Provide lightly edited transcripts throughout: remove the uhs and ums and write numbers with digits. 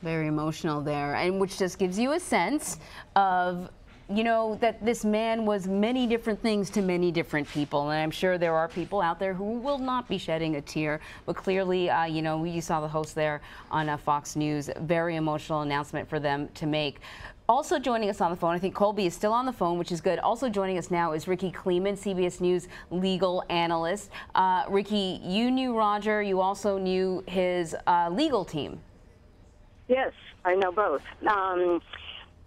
Very emotional there, and which just gives you a sense of, you know, that this man was many different things to many different people. And I'm sure there are people out there who will not be shedding a tear, but clearly, you know, you saw the host there on Fox News, very emotional announcement for them to make. Also joining us on the phone, I think Colby is still on the phone, which is good. Also joining us now is Rikki Klieman, CBS News legal analyst. Rikki, you knew Roger. You also knew his legal team. Yes, I know both.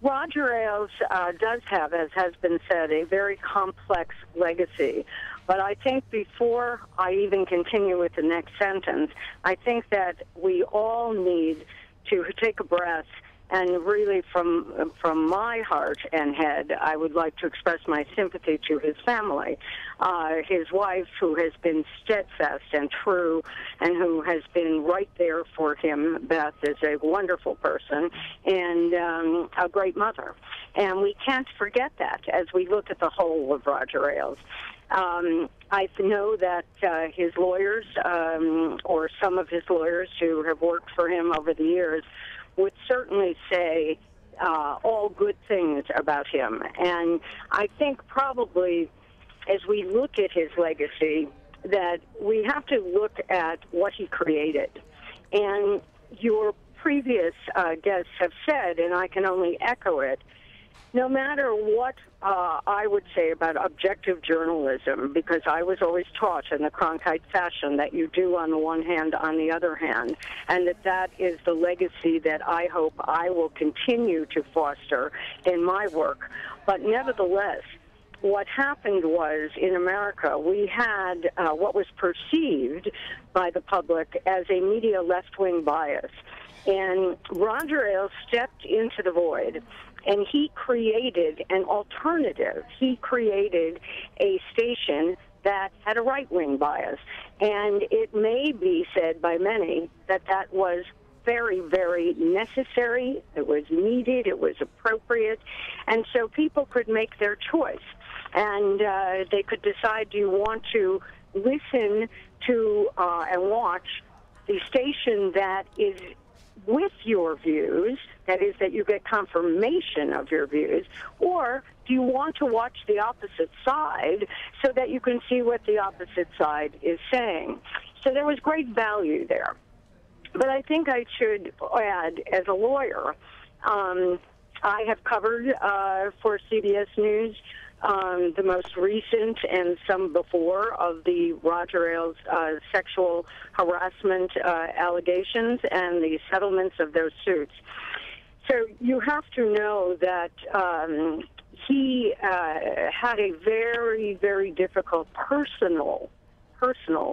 Roger Ailes does have, as has been said, a very complex legacy. But I think before I even continue with the next sentence, I think that we all need to take a breath. And really, from my heart and head, I would like to express my sympathy to his family. His wife, who has been steadfast and true, and who has been right there for him. Beth is a wonderful person and a great mother. And we can't forget that as we look at the whole of Roger Ailes. I know that his lawyers, or some of his lawyers who have worked for him over the years, would certainly say all good things about him. And I think probably as we look at his legacy, that we have to look at what he created. And your previous guests have said, and I can only echo it, no matter what I would say about objective journalism, because I was always taught in the Cronkite fashion that you do on the one hand, on the other hand, and that is the legacy that I hope I will continue to foster in my work. But nevertheless, what happened was, in America, we had what was perceived by the public as a media left-wing bias. And Roger Ailes stepped into the void, and he created an alternative. He created a station that had a right-wing bias. And it may be said by many that that was very, very necessary, it was needed, it was appropriate, and so people could make their choice. And they could decide, do you want to listen to and watch the station that is with your views, that is, that you get confirmation of your views, or do you want to watch the opposite side so that you can see what the opposite side is saying? So there was great value there. But I think I should add, as a lawyer, I have covered for CBS News the most recent and some before of the Roger Ailes sexual harassment allegations and the settlements of those suits. So you have to know that he had a very, very difficult personal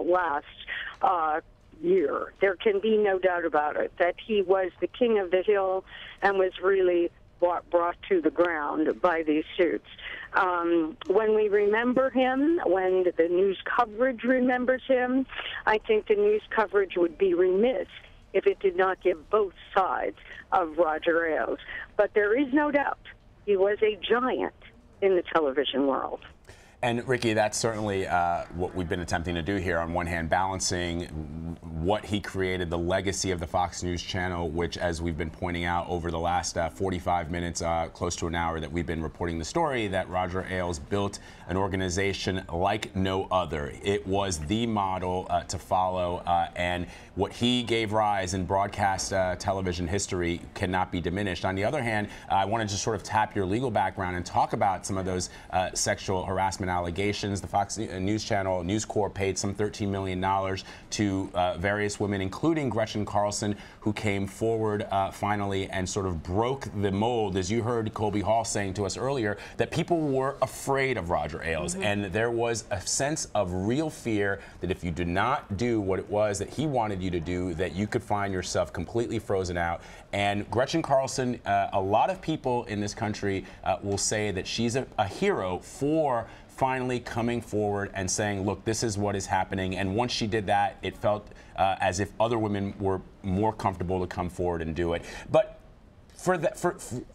last year. There can be no doubt about it, that he was the king of the hill and was really brought to the ground by these suits. When we remember him, when the news coverage remembers him, I think the news coverage would be remiss if it did not give both sides of Roger Ailes. But there is no doubt he was a giant in the television world. And Rikki, that's certainly what we've been attempting to do here. On one hand, balancing what he created, the legacy of the Fox News channel, which, as we've been pointing out over the last 45 minutes, close to an hour that we've been reporting the story, that Roger Ailes built an organization like no other. It was the model to follow, and what he gave rise in broadcast television history cannot be diminished. On the other hand, I want to just sort of tap your legal background and talk about some of those sexual harassment allegations. The Fox News Channel, News Corp, paid some $13 million to various women, including Gretchen Carlson, who came forward finally and sort of broke the mold, as you heard Colby Hall saying to us earlier, that people were afraid of Roger Ailes. And there was a sense of real fear that if you did not do what it was that he wanted you to do, that you could find yourself completely frozen out. And Gretchen Carlson, a lot of people in this country will say that she's a hero for finally coming forward and saying, look, this is what is happening. And once she did that, it felt as if other women were more comfortable to come forward and do it. But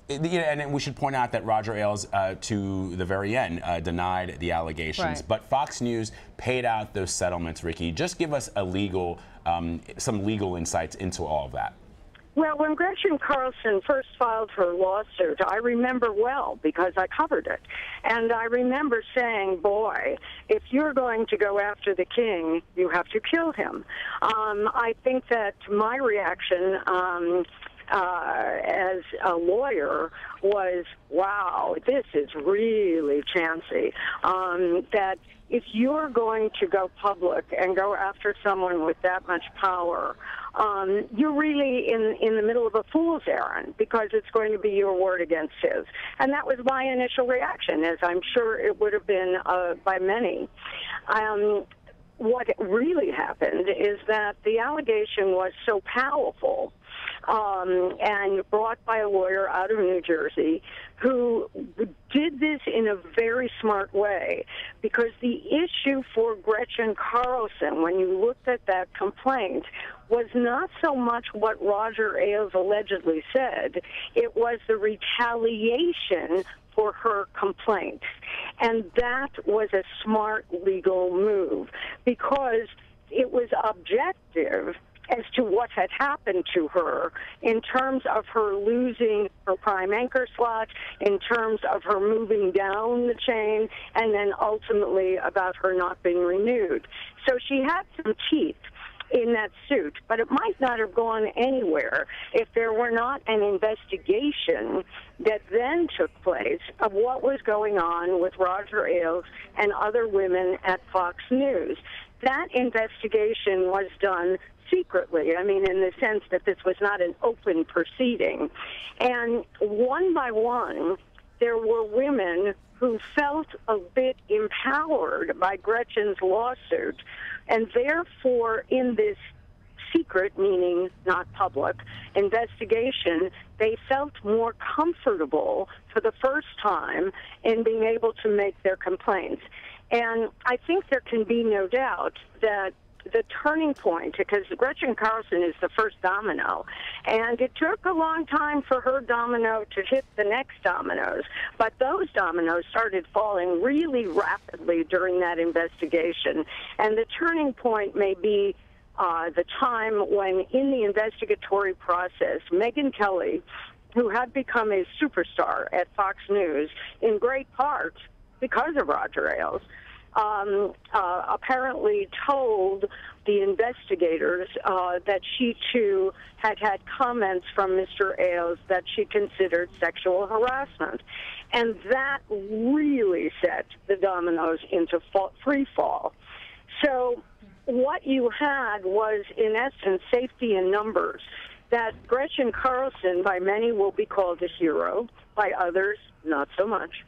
and we should point out that Roger Ailes, to the very end, denied the allegations. Right. But Fox News paid out those settlements. Rikki, just give us a some legal insights into all of that. Well, when Gretchen Carlson first filed her lawsuit, I remember well because I covered it. And I remember saying, boy, if you're going to go after the king, you have to kill him. I think that my reaction as a lawyer was, wow, this is really chancy. That if you're going to go public and go after someone with that much power, you're really in the middle of a fool's errand because it's going to be your word against his. And that was my initial reaction, as I'm sure it would have been by many. What really happened is that the allegation was so powerful and brought by a lawyer out of New Jersey who did this in a very smart way, because the issue for Gretchen Carlson, when you looked at that complaint, was not so much what Roger Ailes allegedly said, it was the retaliation for her complaint. And that was a smart legal move because it was objective as to what had happened to her in terms of her losing her prime anchor slot, in terms of her moving down the chain, and then ultimately about her not being renewed. So she had some teeth in that suit, but it might not have gone anywhere if there were not an investigation that then took place of what was going on with Roger Ailes and other women at Fox News. That investigation was done secretly, I mean, in the sense that this was not an open proceeding. And one by one, there were women who felt a bit empowered by Gretchen's lawsuit, and therefore in this secret, meaning not public, investigation, they felt more comfortable for the first time in being able to make their complaints. And I think there can be no doubt that the turning point, because Gretchen Carlson is the first domino, and it took a long time for her domino to hit the next dominoes, but those dominoes started falling really rapidly during that investigation. And the turning point may be the time when, in the investigatory process, Megyn Kelly, who had become a superstar at Fox News, in great part because of Roger Ailes, apparently told the investigators that she, too, had had comments from Mr. Ailes that she considered sexual harassment. And that really set the dominoes into free fall. So what you had was, in essence, safety in numbers, that Gretchen Carlson, by many, will be called a hero, by others, not so much.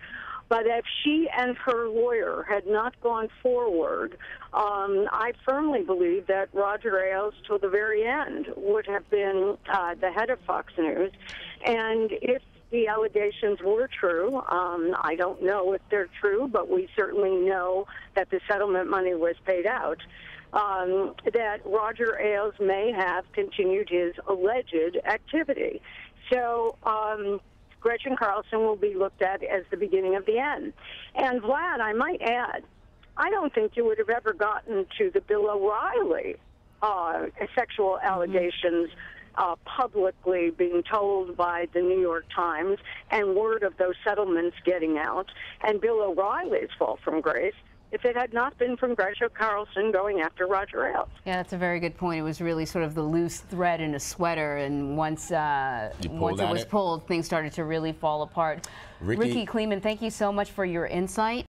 But if she and her lawyer had not gone forward, I firmly believe that Roger Ailes, till the very end, would have been the head of Fox News. And if the allegations were true, I don't know if they're true, but we certainly know that the settlement money was paid out, that Roger Ailes may have continued his alleged activity. So Gretchen Carlson will be looked at as the beginning of the end. And Vlad, I might add, I don't think you would have ever gotten to the Bill O'Reilly sexual allegations publicly being told by the New York Times and word of those settlements getting out, and Bill O'Reilly's fall from grace, if it had not been from Gretchen Carlson going after Roger Ailes. Yeah, that's a very good point. It was really sort of the loose thread in a sweater, and once it was pulled, things started to really fall apart. Rikki Klieman, thank you so much for your insight.